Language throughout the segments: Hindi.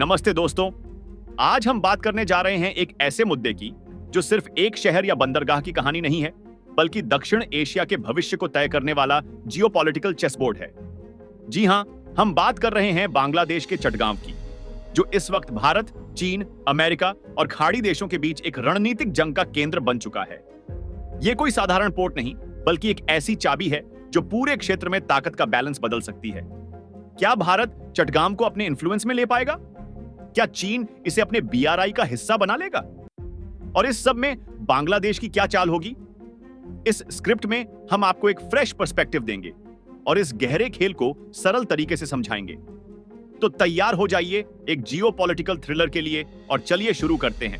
नमस्ते दोस्तों। आज हम बात करने जा रहे हैं एक ऐसे मुद्दे की जो सिर्फ एक शहर या बंदरगाह की कहानी नहीं है, बल्कि दक्षिण एशिया के भविष्य को तय करने वाला जियोपॉलिटिकल चेसबोर्ड है। जी हां, हम बात कर रहे हैं बांग्लादेश के चटगांव की, जो इस वक्त भारत, चीन, अमेरिका और खाड़ी देशों के बीच एक रणनीतिक जंग का केंद्र बन चुका है। यह कोई साधारण पोर्ट नहीं, बल्कि एक ऐसी चाबी है जो पूरे क्षेत्र में ताकत का बैलेंस बदल सकती है। क्या भारत चटगांव को अपने इन्फ्लुएंस में ले पाएगा? क्या चीन इसे अपने बीआरआई का हिस्सा बना लेगा? और इस सब में बांग्लादेश की क्या चाल होगी? इस स्क्रिप्ट में हम आपको एक फ्रेश पर्सपेक्टिव देंगे और इस गहरे खेल को सरल तरीके से समझाएंगे। तो तैयार हो जाइए एक जियोपॉलिटिकल थ्रिलर के लिए और चलिए शुरू करते हैं।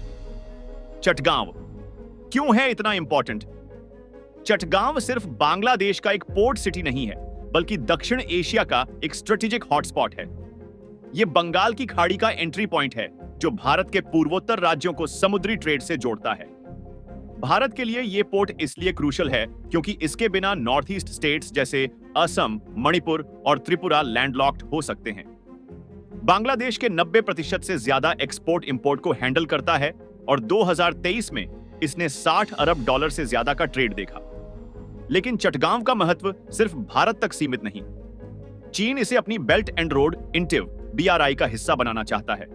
चटगांव क्यों है इतना इंपॉर्टेंट? चटगांव सिर्फ बांग्लादेश का एक पोर्ट सिटी नहीं है, बल्कि दक्षिण एशिया का एक स्ट्रेटेजिक हॉटस्पॉट है। यह बंगाल की खाड़ी का एंट्री पॉइंट है, जो भारत के पूर्वोत्तर राज्यों को समुद्री ट्रेड से जोड़ता है। भारत के लिए यह पोर्ट इसलिए क्रूशियल है क्योंकि इसके बिना नॉर्थ ईस्ट स्टेट्स जैसे असम, मणिपुर और त्रिपुरा लैंडलॉक्ड हो सकते हैं। बांग्लादेश के 90% से ज्यादा एक्सपोर्ट इंपोर्ट को हैंडल करता है और 2023 में इसने $60 अरब से ज्यादा का ट्रेड देखा। लेकिन चटगांव का महत्व सिर्फ भारत तक सीमित नहीं। चीन इसे अपनी बेल्ट एंड रोड इंटिव बीआरआई का हिस्सा बनाना चाहता है।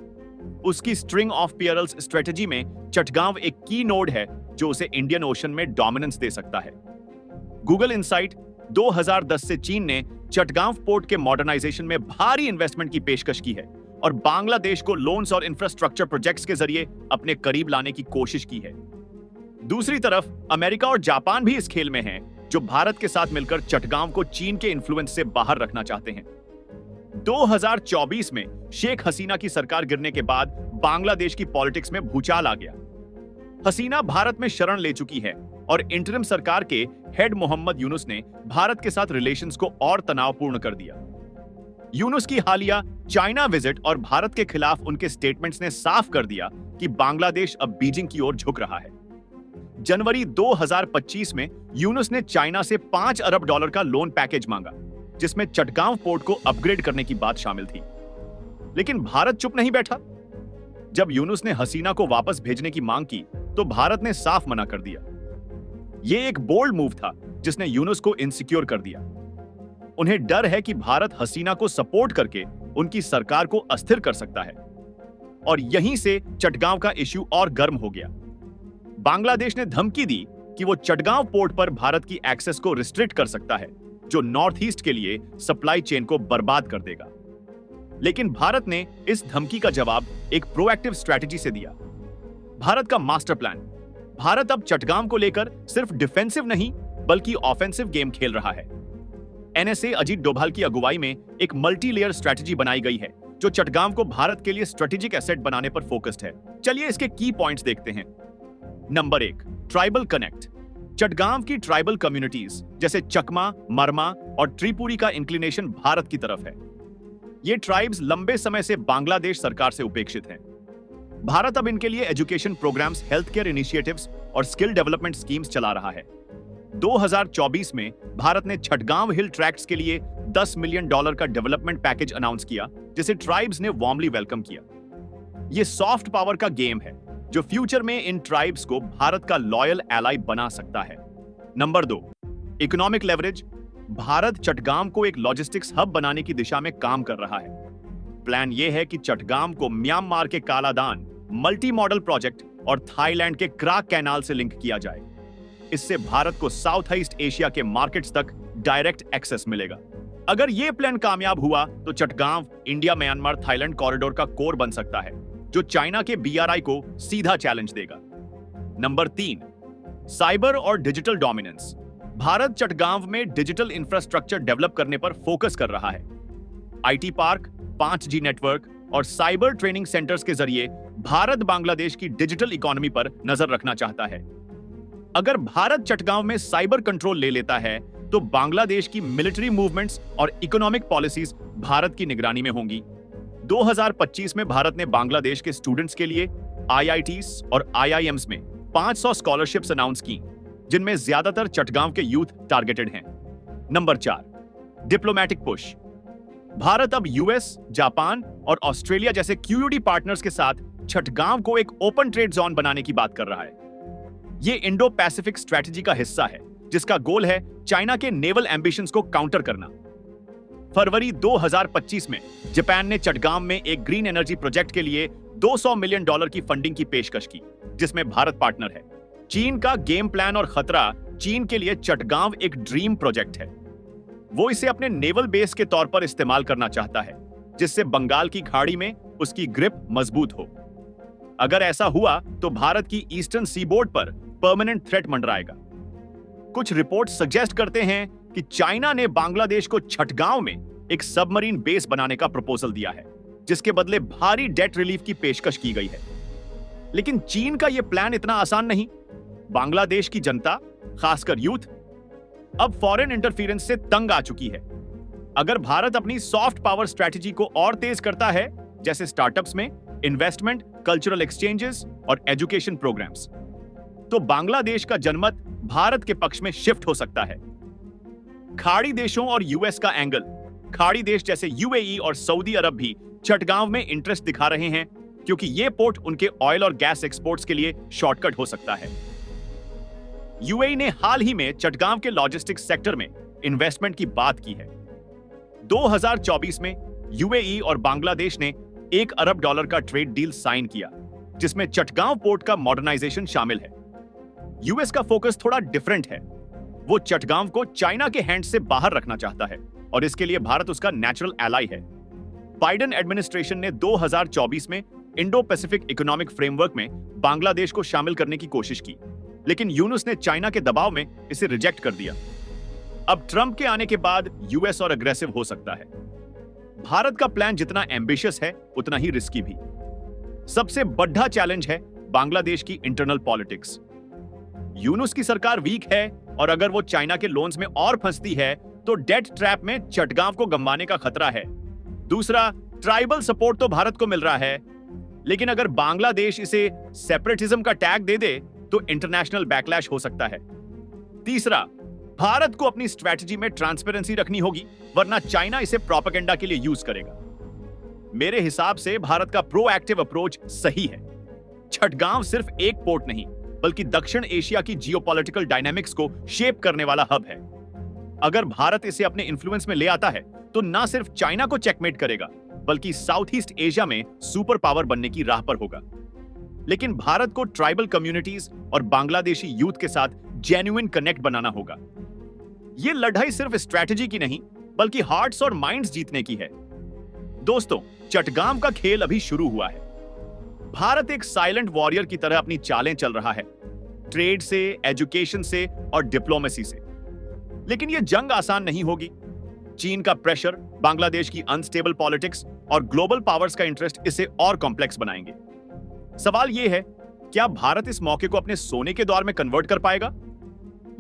उसकी स्ट्रिंग ऑफ पियरल्स स्ट्रेटजी में चटगांव एक की नोड है जो उसे इंडियन ओशन में डोमिनेंस दे सकता है। गूगल इनसाइट 2010 से चीन ने चटगांव पोर्ट के मॉडर्नाइजेशन में भारी इन्वेस्टमेंट की पेशकश की है और बांग्लादेश को लोन्स और इंफ्रास्ट्रक्चर प्रोजेक्ट्स के जरिए अपने करीब लाने की कोशिश की है। दूसरी तरफ अमेरिका और जापान भी इस खेल में हैं, जो भारत के साथ मिलकर चटगांव को चीन के इन्फ्लुएंस से बाहर रखना चाहते हैं। 2024 में शेख हसीना की सरकार गिरने के बाद बांग्लादेश की पॉलिटिक्स में भूचाल आ गया। हसीना भारत में शरण ले चुकी है और इंटरिम सरकार के हेड मोहम्मद यूनुस ने भारत के साथ रिलेशंस को और तनावपूर्ण कर दिया। यूनुस की हालिया चाइना विजिट और भारत के खिलाफ उनके स्टेटमेंट्स ने साफ कर दिया कि बांग्लादेश अब बीजिंग की ओर झुक रहा है। जनवरी 2025 में यूनुस ने चाइना से $5 अरब का लोन पैकेज मांगा, जिसमें चटगांव पोर्ट को अपग्रेड करने की बात शामिल थी। लेकिन भारत चुप नहीं बैठा। जब यूनुस ने हसीना को वापस भेजने की मांग की, तो भारत ने साफ मना कर दिया। यह एक बोल्ड मूव था जिसने यूनुस को इनसिक्योर कर दिया। उन्हें डर है कि भारत हसीना को सपोर्ट करके उनकी सरकार को अस्थिर कर सकता है, और यहीं से चटगांव का इश्यू और गर्म हो गया। बांग्लादेश ने धमकी दी कि वो चटगांव पोर्ट पर भारत की एक्सेस को रिस्ट्रिक्ट कर सकता है, जो नॉर्थ ईस्ट के लिए सप्लाई चेन को बर्बाद कर देगा। लेकिन भारत ने इस धमकी का जवाब एक प्रोएक्टिव स्ट्रेटजी से दिया। भारत का मास्टर प्लान। भारत अब चटगांव को लेकर सिर्फ डिफेंसिव नहीं, बल्कि ऑफेंसिव गेम खेल रहा है। एनएसए अजीत डोभाल की अगुवाई में एक मल्टी लेयर स्ट्रेटजी बनाई गई है, जो चटगांव को भारत के लिए स्ट्रेटेजिक एसेट बनाने पर फोकस्ड है। चलिए इसके की पॉइंट्स देखते हैं। Number 1, tribal connect. चटगांव की ट्राइबल कम्युनिटीज जैसे चकमा, मरमा और त्रिपुरी का इंक्लिनेशन भारत की तरफ है। ये ट्राइब्स लंबे समय से बांग्लादेश सरकार से उपेक्षित हैं। भारत अब इनके लिए education programmes, health care initiatives और स्किल डेवलपमेंट स्कीम्स चला रहा है। 2024 में भारत ने चटगांव हिल ट्रैक्ट्स के लिए $10 मिलियन का डेवलपमेंट पैकेज अनाउंस किया, जिसे ट्राइब्स ने वार्मली वेलकम किया। यह सॉफ्ट पावर का गेम है जो फ्यूचर में इन ट्राइब्स को भारत का लॉयल एलाई बना सकता है। Number 2, economic leverage. Bharat Chittagong को एक लॉजिस्टिक्स हब बनाने की दिशा में काम कर रहा है। प्लान यह है कि चटगांव को म्यांमार के कालादान मल्टी मॉडल प्रोजेक्ट और थाईलैंड के क्राक कैनाल से लिंक किया जाए। इससे भारत को साउथ ईस्ट एशिया के मार्केट्स तक डायरेक्ट एक्सेस मिलेगा। अगर यह प्लान कामयाब हुआ तो Chittagong India Myanmar Thailand corridor का कोर बन सकता है, जो चाइना के बीआरआई को सीधा चैलेंज देगा। नंबर 3, साइबर और डिजिटल डोमिनेंस। भारत चटगांव में डिजिटल इंफ्रास्ट्रक्चर डेवलप करने पर फोकस कर रहा है। आईटी पार्क, 5G नेटवर्क और साइबर ट्रेनिंग सेंटर्स के जरिए भारत बांग्लादेश की डिजिटल इकोनॉमी पर नजर रखना चाहता है। अगर भारत चटगांव में साइबर कंट्रोल ले लेता है, तो बांग्लादेश की मिलिट्री मूवमेंट्स और इकोनॉमिक पॉलिसीज भारत की निगरानी में होंगी। 2025 में भारत ने बांग्लादेश के स्टूडेंट्स के लिए आईआईटीज और आईआईएम्स में 500 स्कॉलरशिप्स अनाउंस की, जिनमें ज्यादातर चटगांव के यूथ टारगेटेड हैं। Number 4, diplomatic push. भारत अब यूएस, जापान और ऑस्ट्रेलिया जैसे क्यूयूडी पार्टनर्स के साथ चटगांव को एक ओपन ट्रेड जोन बनाने की बात कर रहा है। ये इंडो पैसिफिक स्ट्रेटजी का हिस्सा है, जिसका गोल है चाइना के नेवल एम्बिशंस को काउंटर करना। फरवरी 2025 में जापान ने चटगांव में एक ग्रीन एनर्जी प्रोजेक्ट के लिए $200 मिलियन की फंडिंग की पेशकश की, जिसमें भारत पार्टनर है। चीन का गेम प्लान और खतरा चीन के लिए चटगांव एक ड्रीम प्रोजेक्ट है। वो इसे अपने नेवल बेस के तौर पर इस्तेमाल करना चाहता है, जिससे बंगाल की खाड़ी में उसकी ग्रिप मजबूत हो। अगर ऐसा हुआ तो भारत की ईस्टर्न सीबोर्ड पर परमानेंट थ्रेट मंडराएगा। कुछ रिपोर्ट सजेस्ट करते हैं कि चाइना ने बांग्लादेश को चटगांव में एक सबमरीन बेस बनाने का प्रपोजल दिया है, जिसके बदले भारी डेट रिलीफ की पेशकश की गई है। लेकिन चीन का यह प्लान इतना आसान नहीं। बांग्लादेश की जनता, खासकर यूथ, अब फॉरेन इंटरफेरेंस से तंग आ चुकी है। अगर भारत अपनी सॉफ्ट पावर स्ट्रेटजी को और तेज करता है, जैसे स्टार्टअप्स में इन्वेस्टमेंट, कल्चरल एक्सचेंजेस और एजुकेशन प्रोग्राम्स, तो बांग्लादेश का जनमत भारत के पक्ष में शिफ्ट हो सकता है। खाड़ी देशों और यूएस का एंगल। खाड़ी देश जैसे यूएई और सऊदी अरब भी चटगांव में इंटरेस्ट दिखा रहे हैं, क्योंकि यह पोर्ट उनके ऑयल और गैस एक्सपोर्ट्स के लिए शॉर्टकट हो सकता है। यूएई ने हाल ही में चटगांव के लॉजिस्टिक्स सेक्टर में इन्वेस्टमेंट की बात की है। 2024 में यूएई और बांग्लादेश ने $1 अरब का ट्रेड डील साइन किया, जिसमें चटगांव पोर्ट का मॉडर्नाइजेशन शामिल है। यूएस का फोकस थोड़ा डिफरेंट है। वो चटगांव को चाइना के हैंड से बाहर रखना चाहता है और इसके लिए भारत उसका नेचुरल एलाई है। बाइडेन एडमिनिस्ट्रेशन ने 2024 में इंडो पैसिफिक इकोनॉमिक फ्रेमवर्क में बांग्लादेश को शामिल करने की कोशिश की, लेकिन यूनुस ने चाइना के दबाव में इसे रिजेक्ट कर दिया। अब ट्रंप के आने के बाद यूएस और अग्रेसिव हो सकता है। भारत का प्लान जितना एम्बिशियस है, उतना ही रिस्की भी। सबसे बड़ा चैलेंज है बांग्लादेश की इंटरनल पॉलिटिक्स। यूनुस की सरकार वीक है और अगर वो चाइना के लोन्स में और फंसती है तो डेट ट्रैप में चटगांव को गंवाने का खतरा है। दूसरा, ट्राइबल सपोर्ट तो भारत को मिल रहा है, लेकिन अगर बांग्लादेश इसे सेपरेटिज्म का टैग दे दे तो इंटरनेशनल बैकलैश हो सकता है। तीसरा, भारत को अपनी स्ट्रैटेजी में ट्रांसपेरेंसी रखनी होगी, वरना चाइना इसे प्रोपेगेंडा के लिए यूज करेगा। मेरे हिसाब से भारत का प्रोएक्टिव अप्रोच सही है। चटगांव सिर्फ एक पोर्ट नहीं, बल्कि दक्षिण एशिया की जियोपॉलिटिकल डायनामिक्स को शेप करने वाला हब है। अगर भारत इसे अपने इन्फ्लुएंस में ले आता है तो न सिर्फ चाइना को चेकमेट करेगा, बल्कि साउथ ईस्ट एशिया में सुपर पावर बनने की राह पर होगा। लेकिन भारत को ट्राइबल कम्युनिटीज और बांग्लादेशी यूथ के साथ जेन्युइन कनेक्ट बनाना होगा। यह लड़ाई सिर्फ स्ट्रैटेजी की नहीं, बल्कि हार्ट्स और माइंड्स जीतने की है। दोस्तों, चटगांव का खेल अभी शुरू हुआ है। भारत एक साइलेंट वॉरियर की तरह अपनी चालें चल रहा है, ट्रेड से, एजुकेशन से और डिप्लोमेसी से। लेकिन यह जंग आसान नहीं होगी। चीन का प्रेशर, बांग्लादेश की अनस्टेबल पॉलिटिक्स और ग्लोबल पावर्स का इंटरेस्ट इसे और कॉम्प्लेक्स बनाएंगे। सवाल यह है, क्या भारत इस मौके को अपने सोने के दौर में कन्वर्ट कर पाएगा,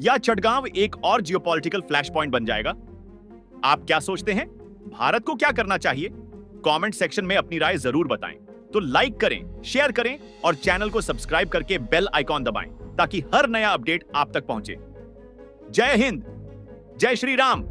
या चटगांव एक और जियोपॉलिटिकल फ्लैश पॉइंट बन जाएगा? आप क्या सोचते हैं? भारत को क्या करना चाहिए? कमेंट सेक्शन में अपनी राय जरूर बताएं। तो लाइक करें, शेयर करें और चैनल को सब्सक्राइब करके बेल आइकॉन दबाएं, ताकि हर नया अपडेट आप तक पहुंचे। जय हिंद, जय श्री राम।